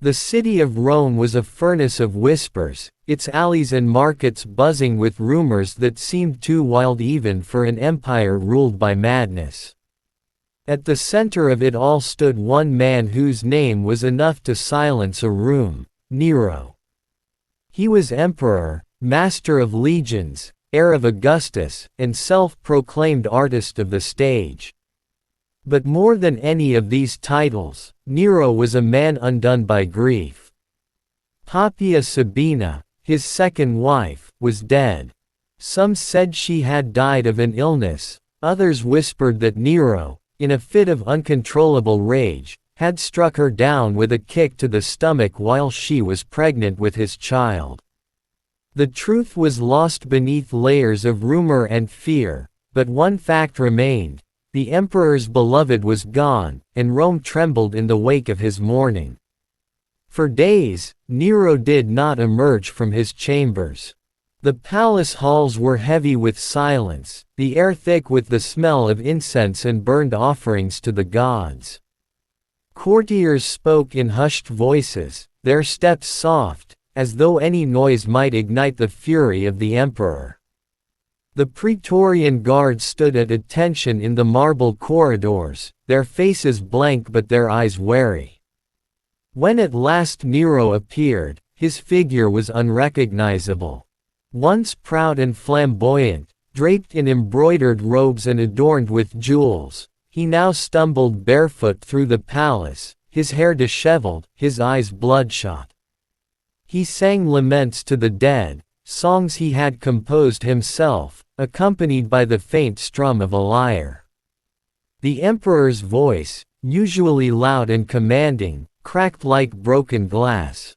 The city of Rome was a furnace of whispers, its alleys and markets buzzing with rumors that seemed too wild even for an empire ruled by madness. At the center of it all stood one man whose name was enough to silence a room: Nero. He was emperor, master of legions, heir of Augustus, and self-proclaimed artist of the stage. But more than any of these titles, Nero was a man undone by grief. Poppaea Sabina, his second wife, was dead. Some said she had died of an illness, others whispered that Nero, in a fit of uncontrollable rage, had struck her down with a kick to the stomach while she was pregnant with his child. The truth was lost beneath layers of rumor and fear, but one fact remained: the emperor's beloved was gone, and Rome trembled in the wake of his mourning. For days, Nero did not emerge from his chambers. The palace halls were heavy with silence, the air thick with the smell of incense and burned offerings to the gods. Courtiers spoke in hushed voices, their steps soft, as though any noise might ignite the fury of the emperor. The Praetorian Guard stood at attention in the marble corridors, their faces blank but their eyes wary. When at last Nero appeared, his figure was unrecognizable. Once proud and flamboyant, draped in embroidered robes and adorned with jewels, he now stumbled barefoot through the palace, his hair disheveled, his eyes bloodshot. He sang laments to the dead, songs he had composed himself, accompanied by the faint strum of a lyre. The emperor's voice, usually loud and commanding, cracked like broken glass.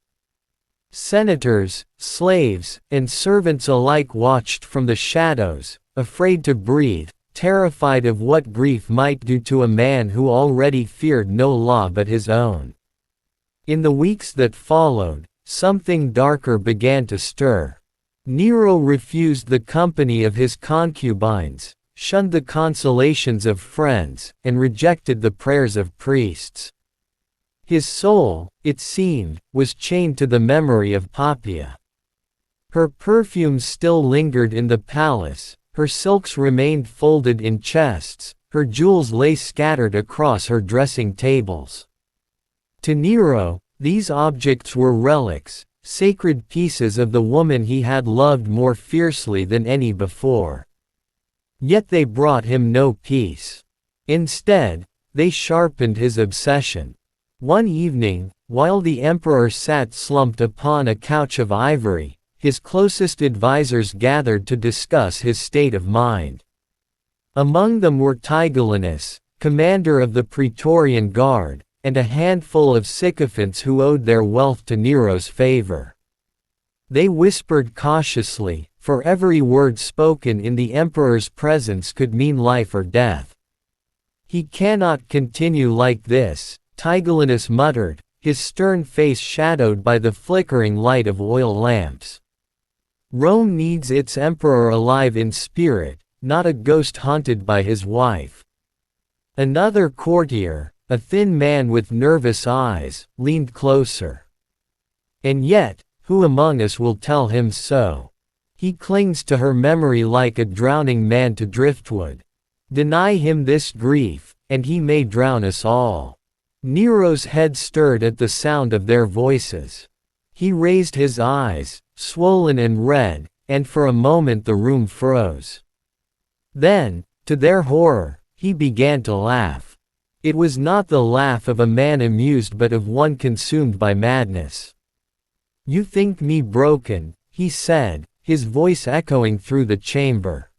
Senators, slaves, and servants alike watched from the shadows, afraid to breathe, terrified of what grief might do to a man who already feared no law but his own. In the weeks that followed, something darker began to stir. Nero refused the company of his concubines, shunned the consolations of friends, and rejected the prayers of priests. His soul, it seemed, was chained to the memory of Poppaea. Her perfumes still lingered in the palace, her silks remained folded in chests, her jewels lay scattered across her dressing tables. To Nero, these objects were relics, sacred pieces of the woman he had loved more fiercely than any before. Yet they brought him no peace. Instead, they sharpened his obsession. One evening, while the emperor sat slumped upon a couch of ivory, his closest advisors gathered to discuss his state of mind. Among them were Tigellinus, commander of the Praetorian Guard, and a handful of sycophants who owed their wealth to Nero's favor. They whispered cautiously, for every word spoken in the emperor's presence could mean life or death. "He cannot continue like this," Tigellinus muttered, his stern face shadowed by the flickering light of oil lamps. "Rome needs its emperor alive in spirit, not a ghost haunted by his wife." Another courtier, a thin man with nervous eyes, leaned closer. "And yet, who among us will tell him so? He clings to her memory like a drowning man to driftwood. Deny him this grief, and he may drown us all." Nero's head stirred at the sound of their voices. He raised his eyes, swollen and red, and for a moment the room froze. Then, to their horror, he began to laugh. It was not the laugh of a man amused but of one consumed by madness. "You think me broken," he said, his voice echoing through the chamber.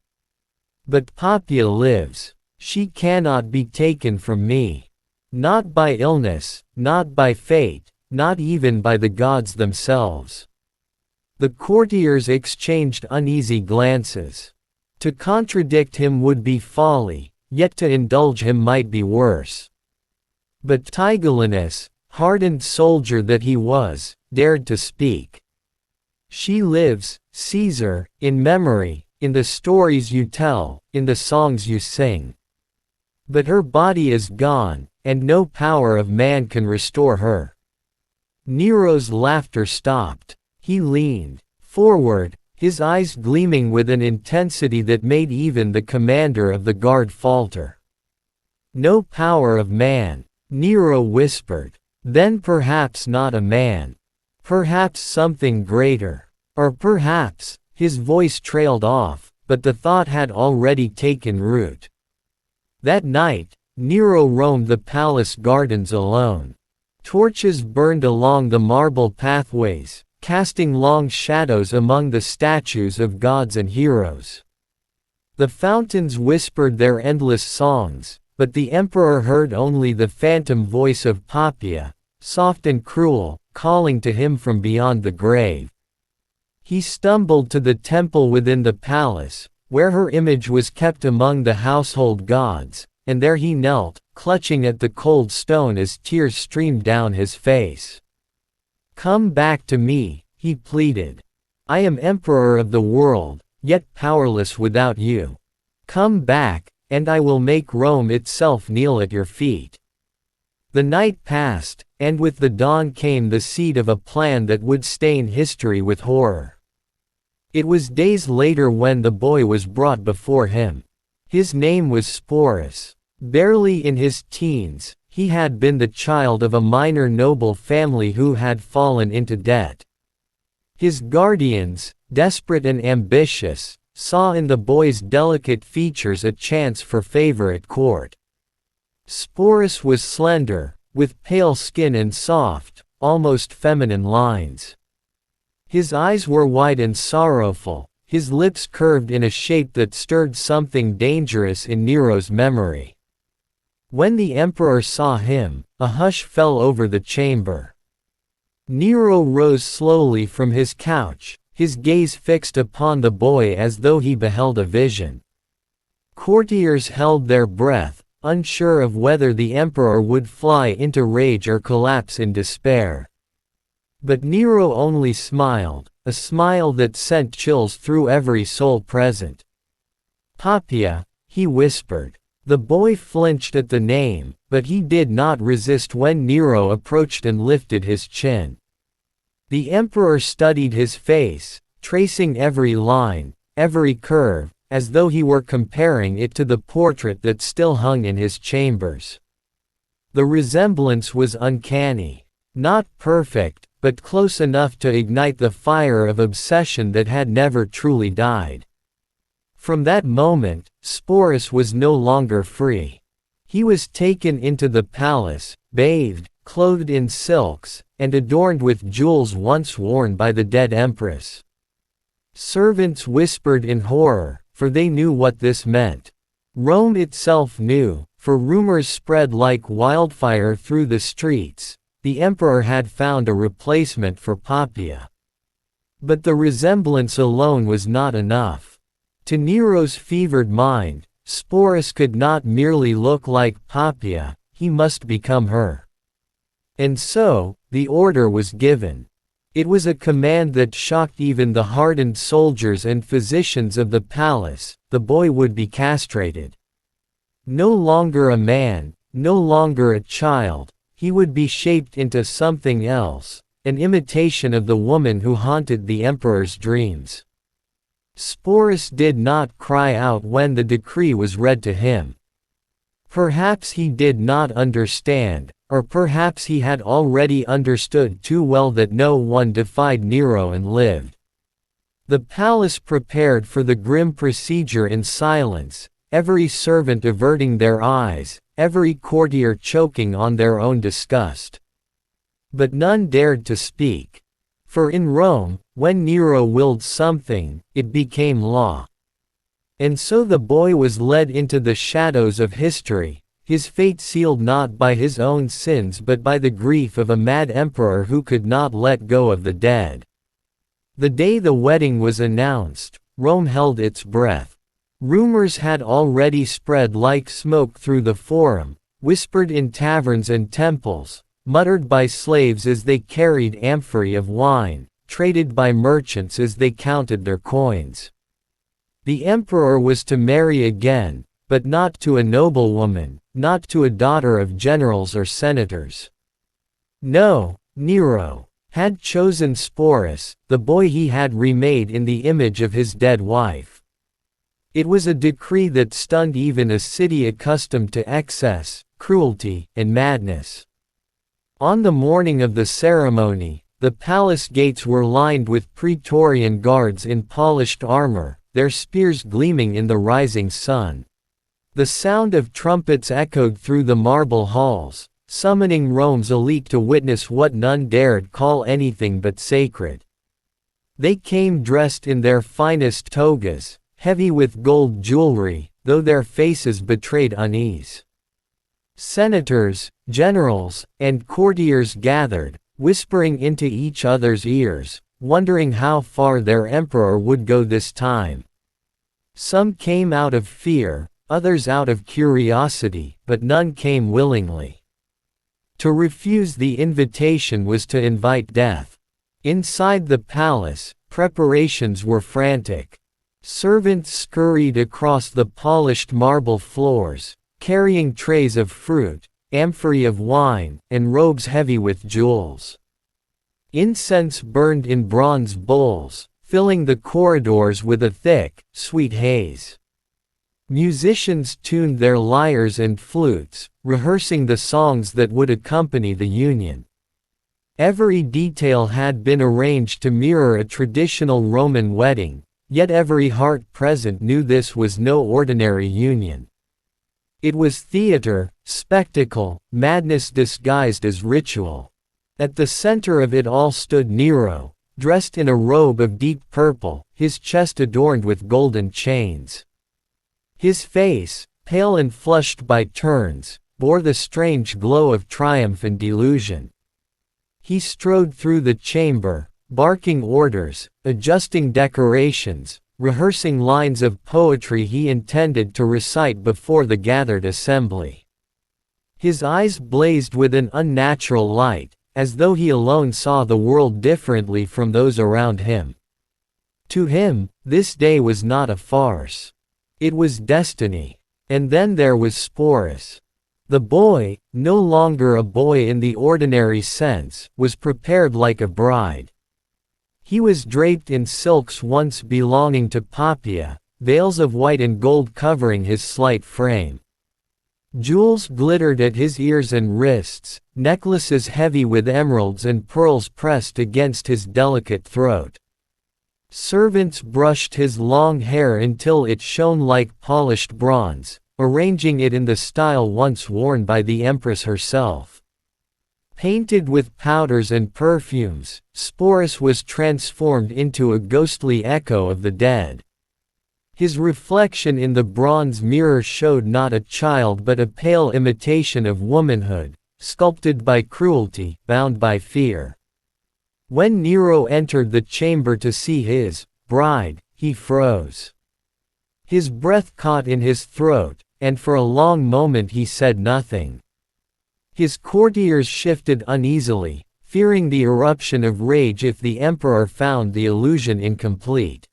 "But Poppaea lives. She cannot be taken from me. Not by illness, not by fate, not even by the gods themselves." The courtiers exchanged uneasy glances. To contradict him would be folly, yet to indulge him might be worse. But Tigellinus, hardened soldier that he was, dared to speak. "She lives, Caesar, in memory, in the stories you tell, in the songs you sing. But her body is gone, and no power of man can restore her. Nero's laughter stopped. He leaned forward, his eyes gleaming with an intensity that made even the commander of the guard falter. "No power of man," Nero whispered. "Then perhaps not a man. Perhaps something greater. Or perhaps," his voice trailed off, but the thought had already taken root. That night, Nero roamed the palace gardens alone. Torches burned along the marble pathways, casting long shadows among the statues of gods and heroes. The fountains whispered their endless songs, but the emperor heard only the phantom voice of Poppaea, soft and cruel, calling to him from beyond the grave. He stumbled to the temple within the palace, where her image was kept among the household gods, and there he knelt, clutching at the cold stone as tears streamed down his face. "Come back to me," he pleaded. "I am emperor of the world, yet powerless without you. Come back, and I will make Rome itself kneel at your feet." The night passed, and with the dawn came the seed of a plan that would stain history with horror. It was days later when the boy was brought before him. His name was Sporus. Barely in his teens, he had been the child of a minor noble family who had fallen into debt. His guardians, desperate and ambitious, saw in the boy's delicate features a chance for favor at court. Sporus was slender, with pale skin and soft, almost feminine lines. His eyes were wide and sorrowful, his lips curved in a shape that stirred something dangerous in Nero's memory. When the emperor saw him, a hush fell over the chamber. Nero rose slowly from his couch, his gaze fixed upon the boy as though he beheld a vision. Courtiers held their breath, unsure of whether the emperor would fly into rage or collapse in despair. But Nero only smiled, a smile that sent chills through every soul present. "Poppaea," he whispered. The boy flinched at the name, but he did not resist when Nero approached and lifted his chin. The emperor studied his face, tracing every line, every curve, as though he were comparing it to the portrait that still hung in his chambers. The resemblance was uncanny. Not perfect, but close enough to ignite the fire of obsession that had never truly died. From that moment, Sporus was no longer free. He was taken into the palace, bathed, clothed in silks, and adorned with jewels once worn by the dead Empress. Servants whispered in horror, for they knew what this meant. Rome itself knew, for rumors spread like wildfire through the streets. The emperor had found a replacement for Poppaea. But the resemblance alone was not enough. To Nero's fevered mind, Sporus could not merely look like Poppaea, he must become her. And so, the order was given. It was a command that shocked even the hardened soldiers and physicians of the palace: the boy would be castrated. No longer a man, no longer a child, he would be shaped into something else, an imitation of the woman who haunted the emperor's dreams. Sporus did not cry out when the decree was read to him. Perhaps he did not understand, or perhaps he had already understood too well that no one defied Nero and lived. The palace prepared for the grim procedure in silence, every servant averting their eyes, every courtier choking on their own disgust. But none dared to speak. For in Rome, when Nero willed something, it became law. And so the boy was led into the shadows of history, his fate sealed not by his own sins but by the grief of a mad emperor who could not let go of the dead. The day the wedding was announced, Rome held its breath. Rumors had already spread like smoke through the forum, whispered in taverns and temples, muttered by slaves as they carried amphorae of wine, traded by merchants as they counted their coins. The emperor was to marry again, but not to a noblewoman, not to a daughter of generals or senators. No, Nero, had chosen Sporus, the boy he had remade in the image of his dead wife. It was a decree that stunned even a city accustomed to excess, cruelty, and madness. On the morning of the ceremony, the palace gates were lined with Praetorian guards in polished armor, their spears gleaming in the rising sun. The sound of trumpets echoed through the marble halls, summoning Rome's elite to witness what none dared call anything but sacred. They came dressed in their finest togas, heavy with gold jewelry, though their faces betrayed unease. Senators, generals, and courtiers gathered, whispering into each other's ears, wondering how far their emperor would go this time. Some came out of fear, others out of curiosity, but none came willingly. To refuse the invitation was to invite death. Inside the palace, preparations were frantic. Servants scurried across the polished marble floors, carrying trays of fruit, amphorae of wine, and robes heavy with jewels. Incense burned in bronze bowls, filling the corridors with a thick, sweet haze. Musicians tuned their lyres and flutes, rehearsing the songs that would accompany the union. Every detail had been arranged to mirror a traditional Roman wedding, yet every heart present knew this was no ordinary union. It was theater, spectacle, madness disguised as ritual. At the center of it all stood Nero, dressed in a robe of deep purple, his chest adorned with golden chains. His face, pale and flushed by turns, bore the strange glow of triumph and delusion. He strode through the chamber, barking orders, adjusting decorations, rehearsing lines of poetry he intended to recite before the gathered assembly. His eyes blazed with an unnatural light, as though he alone saw the world differently from those around him. To him, this day was not a farce. It was destiny. And then there was Sporus. The boy, no longer a boy in the ordinary sense, was prepared like a bride. He was draped in silks once belonging to Poppaea, veils of white and gold covering his slight frame. Jewels glittered at his ears and wrists, necklaces heavy with emeralds and pearls pressed against his delicate throat. Servants brushed his long hair until it shone like polished bronze, arranging it in the style once worn by the Empress herself. Painted with powders and perfumes, Sporus was transformed into a ghostly echo of the dead. His reflection in the bronze mirror showed not a child but a pale imitation of womanhood, sculpted by cruelty, bound by fear. When Nero entered the chamber to see his bride, he froze. His breath caught in his throat, and for a long moment he said nothing. His courtiers shifted uneasily, fearing the eruption of rage if the emperor found the illusion incomplete.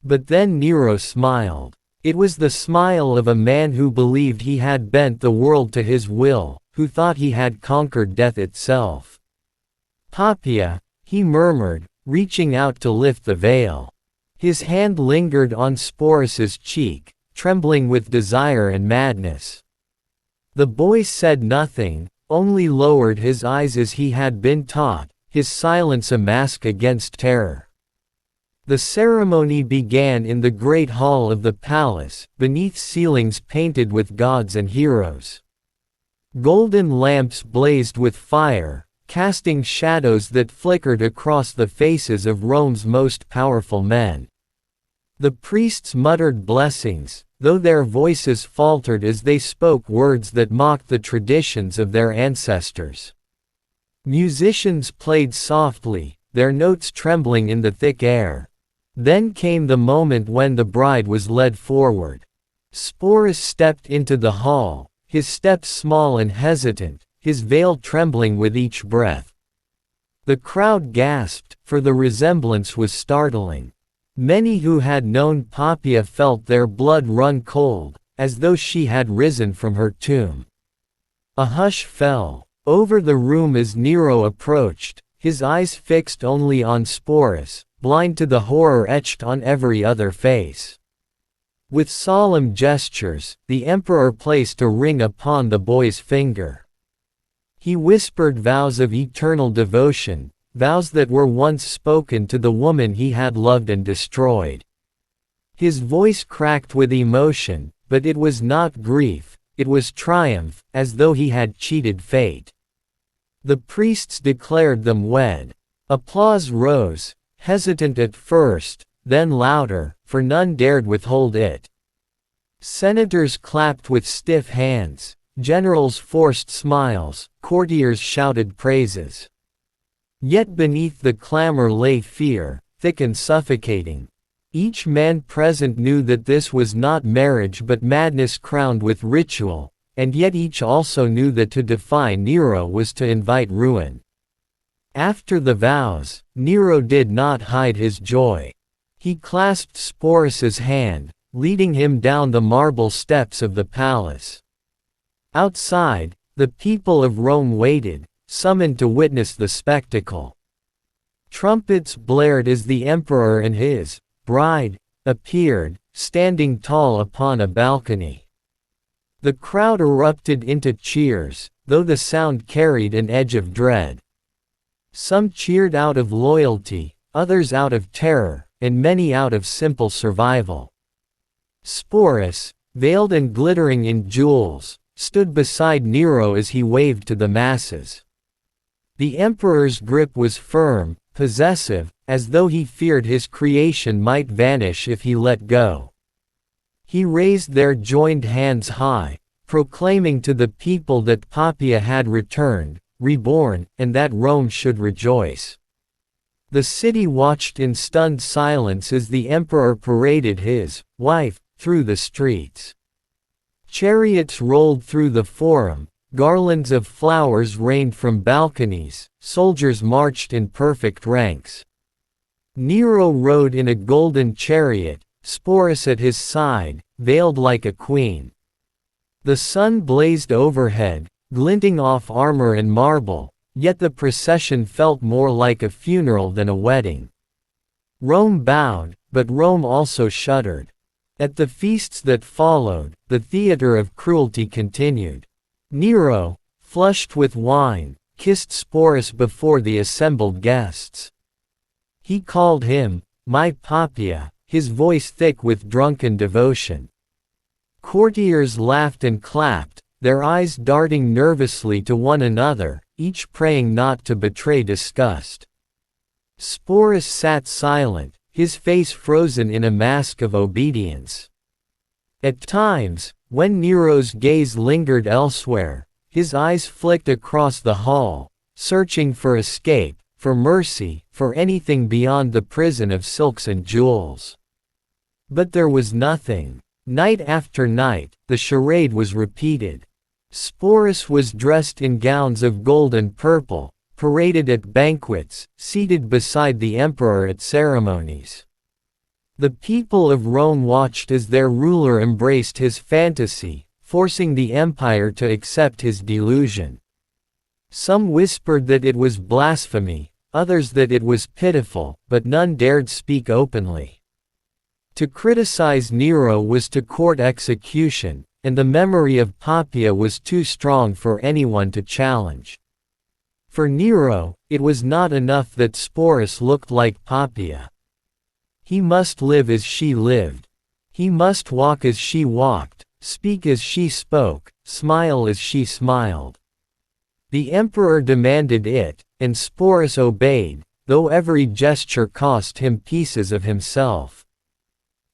But then Nero smiled. It was the smile of a man who believed he had bent the world to his will, who thought he had conquered death itself. Poppaea, he murmured, reaching out to lift the veil. His hand lingered on Sporus's cheek, trembling with desire and madness. The boy said nothing, only lowered his eyes as he had been taught, his silence a mask against terror. The ceremony began in the great hall of the palace, beneath ceilings painted with gods and heroes. Golden lamps blazed with fire, casting shadows that flickered across the faces of Rome's most powerful men. The priests muttered blessings, though their voices faltered as they spoke words that mocked the traditions of their ancestors. Musicians played softly, their notes trembling in the thick air. Then came the moment when the bride was led forward. Sporus stepped into the hall, his steps small and hesitant, his veil trembling with each breath. The crowd gasped, for the resemblance was startling. Many who had known Poppaea felt their blood run cold, as though she had risen from her tomb. A hush fell. over the room as Nero approached, his eyes fixed only on Sporus, blind to the horror etched on every other face. With solemn gestures, the emperor placed a ring upon the boy's finger. He whispered vows of eternal devotion, vows that were once spoken to the woman he had loved and destroyed. His voice cracked with emotion, but it was not grief, it was triumph, as though he had cheated fate. The priests declared them wed. Applause rose, hesitant at first, then louder, for none dared withhold it. Senators clapped with stiff hands, generals forced smiles, courtiers shouted praises. Yet beneath the clamor lay fear, thick and suffocating. Each man present knew that this was not marriage but madness crowned with ritual, and yet each also knew that to defy Nero was to invite ruin. After the vows, Nero did not hide his joy. He clasped Sporus's hand, leading him down the marble steps of the palace. Outside, the people of Rome waited, summoned to witness the spectacle. Trumpets blared as the emperor and his bride appeared, standing tall upon a balcony. The crowd erupted into cheers, though the sound carried an edge of dread. Some cheered out of loyalty, others out of terror, and many out of simple survival. Sporus, veiled and glittering in jewels, stood beside Nero as he waved to the masses. The emperor's grip was firm, possessive, as though he feared his creation might vanish if he let go. He raised their joined hands high, proclaiming to the people that Poppaea had returned, reborn, and that Rome should rejoice. The city watched in stunned silence as the emperor paraded his wife through the streets. Chariots rolled through the forum, garlands of flowers rained from balconies, soldiers marched in perfect ranks. Nero rode in a golden chariot, Sporus at his side, veiled like a queen. The sun blazed overhead, glinting off armor and marble, yet the procession felt more like a funeral than a wedding. Rome bowed, but Rome also shuddered. At the feasts that followed, the theater of cruelty continued. Nero, flushed with wine, kissed Sporus before the assembled guests. He called him, "My Poppaea," his voice thick with drunken devotion. Courtiers laughed and clapped, their eyes darting nervously to one another, each praying not to betray disgust. Sporus sat silent, his face frozen in a mask of obedience. At times, when Nero's gaze lingered elsewhere, his eyes flicked across the hall, searching for escape, for mercy, for anything beyond the prison of silks and jewels. But there was nothing. Night after night, the charade was repeated. Sporus was dressed in gowns of gold and purple, paraded at banquets, seated beside the emperor at ceremonies. The people of Rome watched as their ruler embraced his fantasy, forcing the empire to accept his delusion. Some whispered that it was blasphemy, others that it was pitiful, but none dared speak openly. To criticize Nero was to court execution, and the memory of Poppaea was too strong for anyone to challenge. For Nero, it was not enough that Sporus looked like Poppaea. He must live as she lived. He must walk as she walked, speak as she spoke, smile as she smiled. The emperor demanded it, and Sporus obeyed, though every gesture cost him pieces of himself.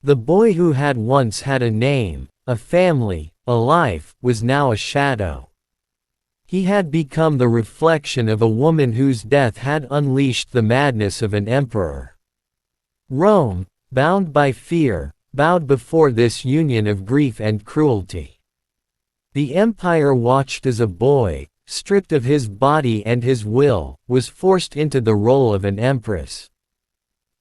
The boy who had once had a name, a family, a life, was now a shadow. He had become the reflection of a woman whose death had unleashed the madness of an emperor. Rome, bound by fear, bowed before this union of grief and cruelty. The empire watched as a boy, stripped of his body and his will, was forced into the role of an empress.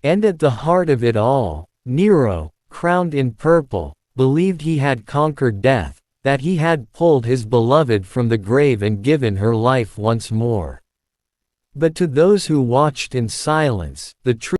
And at the heart of it all, Nero, crowned in purple, believed he had conquered death, that he had pulled his beloved from the grave and given her life once more. But to those who watched in silence, the truth